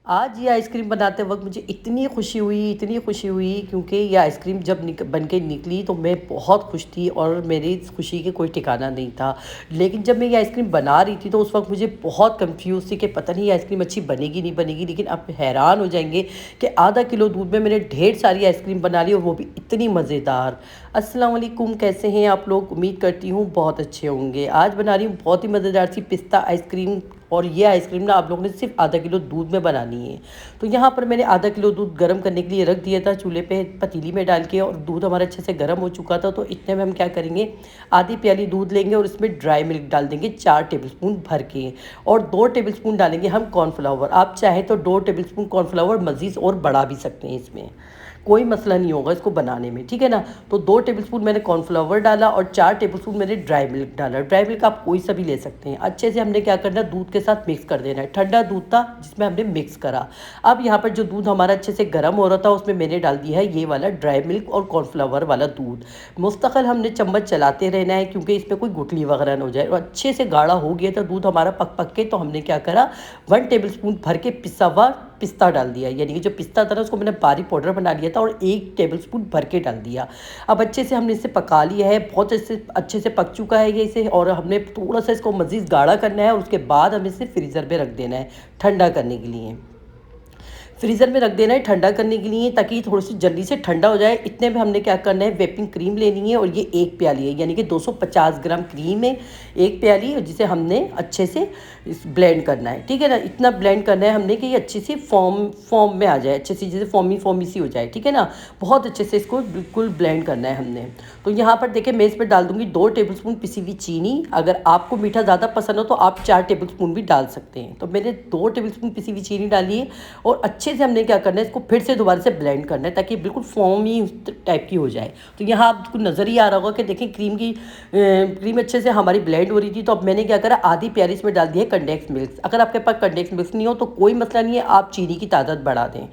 आज ये आइसक्रीम बनाते वक़्त मुझे इतनी खुशी हुई क्योंकि ये आइसक्रीम जब बन के निकली तो मैं बहुत खुश थी और मेरी इस खुशी के कोई ठिकाना नहीं था। लेकिन जब मैं ये आइसक्रीम बना रही थी तो उस वक़्त मुझे बहुत कन्फ्यूज़ थी कि पता नहीं ये आइसक्रीम अच्छी बनेगी नहीं बनेगी। लेकिन आप हैरान हो जाएँगे कि आधा किलो दूध में मैंने ढेर सारी आइसक्रीम बना ली और वो भी इतनी मज़ेदार। अस्सलाम वालेकुम, कैसे हैं आप लोग? उम्मीद करती हूँ बहुत अच्छे होंगे। आज बना रही हूँ बहुत ही मज़ेदार सी पिस्ता आइसक्रीम और ये आइसक्रीम ना आप लोगों ने सिर्फ आधा किलो दूध में बनानी है। तो यहाँ पर मैंने आधा किलो दूध गर्म करने के लिए रख दिया था चूल्हे पे पतीली में डाल के, और दूध हमारा अच्छे से गर्म हो चुका था। तो इतने में हम क्या करेंगे, आधी प्याली दूध लेंगे और इसमें ड्राई मिल्क डाल देंगे 4 टेबलस्पून भर के, और 2 टेबलस्पून डालेंगे हम कॉर्नफ्लावर। आप चाहे तो 2 टेबलस्पून कॉर्नफ्लावर मज़ीद और बढ़ा भी सकते हैं, इसमें कोई मसला नहीं होगा इसको बनाने में, ठीक है ना। तो 2 टेबलस्पून मैंने कॉर्नफ्लावर डाला और 4 टेबलस्पून मैंने ड्राई मिल्क डाला। ड्राई मिल्क आप कोई सा भी ले सकते हैं। अच्छे से हमने क्या करना है, दूध के साथ मिक्स कर देना है। ठंडा दूध था जिसमें हमने मिक्स करा। अब यहाँ पर जो दूध हमारा अच्छे से गर्म हो रहा था उसमें मैंने डाल दिया है ये वाला ड्राई मिल्क और कॉर्नफ्लावर वाला दूध। मुस्तकिल हमने चम्मच चलाते रहना है क्योंकि इसमें कोई गुठली वगैरह ना हो जाए। और अच्छे से गाढ़ा हो गया था दूध हमारा पक पक के, तो हमने क्या करा, 1 टेबलस्पून भर के पिसा हुआ पिस्ता डाल दिया। यानी कि जो पिस्ता था ना उसको मैंने बारीक पाउडर बना लिया था और 1 टेबलस्पून भर के डाल दिया। अब अच्छे से हमने इसे पका लिया है, बहुत अच्छे से पक चुका है ये इसे, और हमने थोड़ा सा इसको मज़ीद गाढ़ा करना है और उसके बाद हमें इसे फ्रीज़र में रख देना है ठंडा करने के लिए। फ्रीज़र में रख देना है ठंडा करने के लिए ताकि थोड़ी सी जल्दी से ठंडा हो जाए। इतने में हमने क्या करना है, व्हिपिंग क्रीम लेनी है और ये 1 प्याली है, यानी कि 250 ग्राम क्रीम है 1 प्याली, जिसे हमने अच्छे से ब्लेंड करना है, ठीक है ना। इतना ब्लेंड करना है हमने कि ये अच्छी सी फॉर्म में आ जाए, अच्छे से जैसे फॉर्मी सी हो जाए, ठीक है ना। बहुत अच्छे से इसको बिल्कुल ब्लेंड करना है हमने। तो यहाँ पर देखिए मैं इस पर डाल दूँगी 2 टेबलस्पून पिसी हुई चीनी। अगर आपको मीठा ज़्यादा पसंद हो तो आप 4 टेबलस्पून भी डाल सकते हैं। तो मैंने 2 टेबलस्पून पिसी हुई चीनी डाली है और अच्छे से हमने क्या करना है, इसको फिर से दोबारा से ब्लेंड करना है ताकि बिल्कुल फॉर्मी उस टाइप की हो जाए। तो यहाँ आपको नज़र ही आ रहा होगा कि देखें क्रीम अच्छे से हमारी ब्लेंड हो रही थी। तो अब मैंने क्या करा, आधी प्याली इसमें डाल दी है कंडेंस मिल्क। अगर आपके पास कंडेंस मिल्क नहीं हो तो कोई मसला नहीं है, आप चीनी की तादाद बढ़ा दें।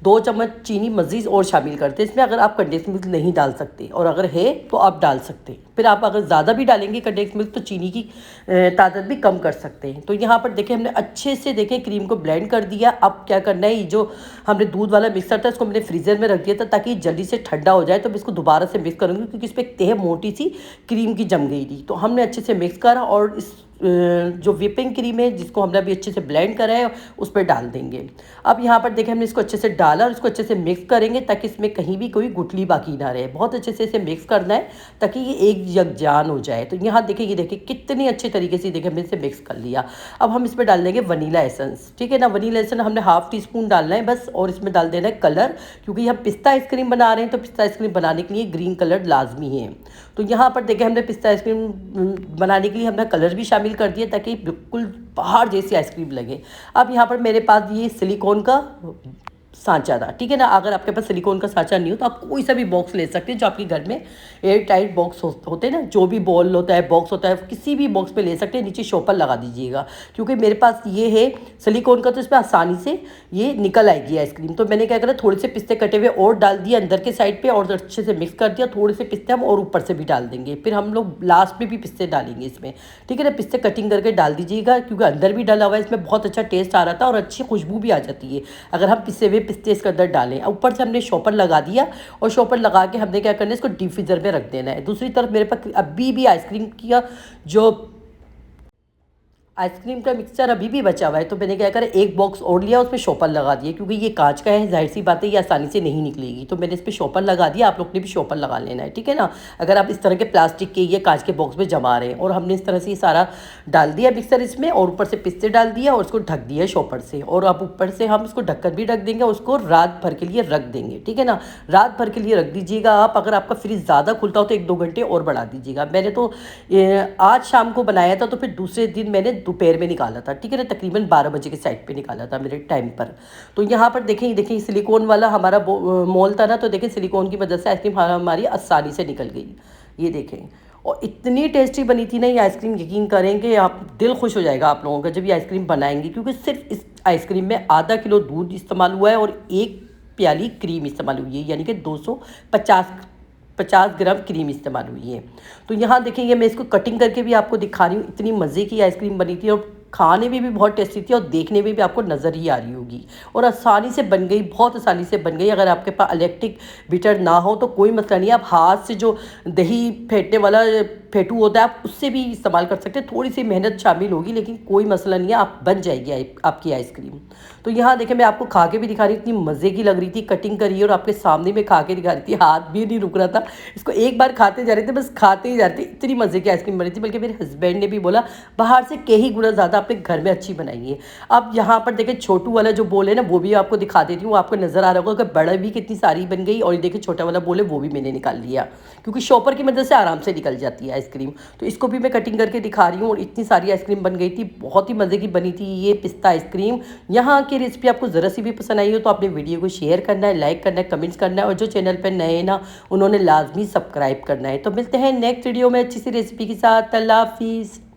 2 चम्मच चीनी मज़ीद और शामिल करते हैं इसमें, अगर आप कंडेंस मिल्क नहीं डाल सकते, और अगर है तो आप डाल सकते हैं। फिर आप अगर ज़्यादा भी डालेंगे कंडेंस मिल्क तो चीनी की तादाद भी कम कर सकते हैं। तो यहाँ पर देखें हमने अच्छे से देखें क्रीम को ब्लेंड कर दिया। अब क्या करना है, ये जो हमने दूध वाला मिक्सर था इसको मैंने फ्रीज़र में रख दिया था ताकि जल्दी से ठंडा हो जाए। तो मैं इसको दोबारा से मिक्स करूँगी क्योंकि इस पर एक तह मोटी सी क्रीम की जम गई थी। तो हमने अच्छे से मिक्स करा और इस जो व्हिपिंग क्रीम है जिसको हमने अभी अच्छे से ब्लेंड करा है उस पर डाल देंगे। अब यहाँ पर देखें हमने इसको अच्छे से डाला और इसको अच्छे से मिक्स करेंगे ताकि इसमें कहीं भी कोई गुठली बाकी ना रहे। बहुत अच्छे से इसे मिक्स करना है ताकि ये एक यकजान हो जाए। तो यहाँ देखिए, ये देखिए कितनी अच्छे तरीके से देखिए हमने इसे मिक्स कर लिया। अब हम इसमें डाल देंगे वनीला एसेंस, ठीक है ना। वनीला एसेंस हमने हाफ़ टी स्पून डालना है बस, और इसमें डाल देना है कलर, क्योंकि हम पिस्ता आइसक्रीम बना रहे हैं तो पिस्ता आइसक्रीम बनाने के लिए ग्रीन कलर लाजमी है। तो यहाँ पर देखिए हमने पिस्ता आइसक्रीम बनाने के लिए हमने कलर भी शामिल कर दिया ताकि बिल्कुल बाहर जैसी आइसक्रीम लगे। अब यहाँ पर मेरे पास ये सिलिकॉन का सांचा था, ठीक है ना। अगर आपके पास सिलिकॉन का सांचा नहीं हो तो आप कोई सा भी बॉक्स ले सकते हैं जो आपके घर में एयर टाइट बॉक्स होते हैं ना, जो भी बॉल होता है बॉक्स होता है किसी भी बॉक्स पे ले सकते हैं। नीचे शॉपर लगा दीजिएगा क्योंकि मेरे पास ये है सिलिकॉन का, तो इस पर आसानी से ये निकल आएगी आइसक्रीम। तो मैंने क्या करा, थोड़े से पिस्ते कटे हुए और डाल दिए अंदर के साइड पर और अच्छे से मिक्स कर दिया। थोड़े से पिस्ते हम और ऊपर से भी डाल देंगे, फिर हम लोग लास्ट में भी पिस्ते डालेंगे इसमें, ठीक है ना। पिस्ते कटिंग करके डाल दीजिएगा क्योंकि अंदर भी डाला हुआ है, इसमें बहुत अच्छा टेस्ट आ रहा था और अच्छी खुशबू भी आ जाती है अगर हम पिसे हुए पिस्ते इसके अंदर डालें। ऊपर से हमने शॉपर लगा दिया और शॉपर लगा के हमने क्या करना है, इसको डीप फ्रीजर में रख देना है। दूसरी तरफ मेरे पास अभी भी आइसक्रीम की जो आइसक्रीम का मिक्सचर अभी भी बचा हुआ है। तो मैंने क्या करा, एक बॉक्स और लिया, उस पर शॉपर लगा दिया क्योंकि ये कांच का है, जाहिर सी बात है ये आसानी से नहीं निकलेगी। तो मैंने इस पर शॉपर लगा दिया, आप लोग ने भी शॉपर लगा लेना है, ठीक है ना। अगर आप इस तरह के प्लास्टिक के या कांच के बॉक्स में जमा रहे हैं, और हमने इस तरह से ये सारा डाल दिया मिक्सर इसमें, और ऊपर से पिस्ते डाल दिया और उसको ढक दिया शॉपर से। और अब ऊपर से हम इसको ढककर भी ढक देंगे, उसको रात भर के लिए रख देंगे, ठीक है ना। रात भर के लिए रख दीजिएगा आप। अगर आपका फ्रिज ज़्यादा खुलता हो तो 1-2 घंटे और बढ़ा दीजिएगा। मैंने तो आज शाम को बनाया था तो फिर दूसरे दिन मैंने दोपहर में निकाला था, ठीक है ना। तकरीबन 12 बजे के साइड पे निकाला था मेरे टाइम पर। तो यहाँ पर देखें सिलिकॉन वाला हमारा मोल था ना, तो देखें सिलिकॉन की मदद से आइसक्रीम हमारी आसानी से निकल गई, ये देखें। और इतनी टेस्टी बनी थी ना ये आइसक्रीम, यकीन करेंगे आप, दिल खुश हो जाएगा आप लोगों का जब ये आइसक्रीम बनाएंगे, क्योंकि सिर्फ इस आइसक्रीम में आधा किलो दूध इस्तेमाल हुआ है और 1 प्याली क्रीम इस्तेमाल हुई है, यानी कि 250 ग्राम क्रीम इस्तेमाल हुई है। तो यहाँ देखेंगे मैं इसको कटिंग करके भी आपको दिखा रही हूँ, इतनी मज़े की आइसक्रीम बनी थी और खाने में भी बहुत टेस्टी थी और देखने में भी आपको नज़र ही आ रही होगी। और आसानी से बन गई, बहुत आसानी से बन गई। अगर आपके पास इलेक्ट्रिक बीटर ना हो तो कोई मसला नहीं है, आप हाथ से जो दही फेंटने वाला फेंटू होता है आप उससे भी इस्तेमाल कर सकते हैं। थोड़ी सी मेहनत शामिल होगी लेकिन कोई मसला नहीं है, आप बन जाएगी आपकी आइसक्रीम। तो यहाँ देखें मैं आपको खा के भी दिखा रही थी, इतनी मज़े की लग रही थी, कटिंग करी और आपके सामने में खा के दिखा रही थी, हाथ भी नहीं रुक रहा था। इसको एक बार खाते जा रहे थे, बस खाते ही जा रहे थे, इतनी मज़े की आइसक्रीम बनी थी। बल्कि मेरे हस्बैंड ने भी बोला बाहर से कई गुना ज़्यादा अपने घर में अच्छी बनाइए। अब यहाँ पर देखें छोटू वाला जो बोल है ना वो भी आपको दिखा देती हूँ, आपको नज़र आ रहा होगा कि बड़ा भी कितनी सारी बन गई। और ये देखिए छोटा वाला बोल है वो भी मैंने निकाल लिया, क्योंकि शॉपर की मदद से आराम से निकल जाती है आइसक्रीम। तो इसको भी मैं कटिंग करके दिखा रही हूँ और इतनी सारी आइसक्रीम बन गई थी, बहुत ही मज़े की बनी थी ये पिस्ता आइसक्रीम। यहाँ की रेसिपी आपको ज़रा सी भी पसंद आई हो तो अपने वीडियो को शेयर करना है, लाइक करना है, कमेंट्स करना है, और जो चैनल पर नए हैं ना उन्होंने लाजमी सब्सक्राइब करना है। तो मिलते हैं नेक्स्ट वीडियो में अच्छी सी रेसिपी के साथ। अल्लाह हाफिज़।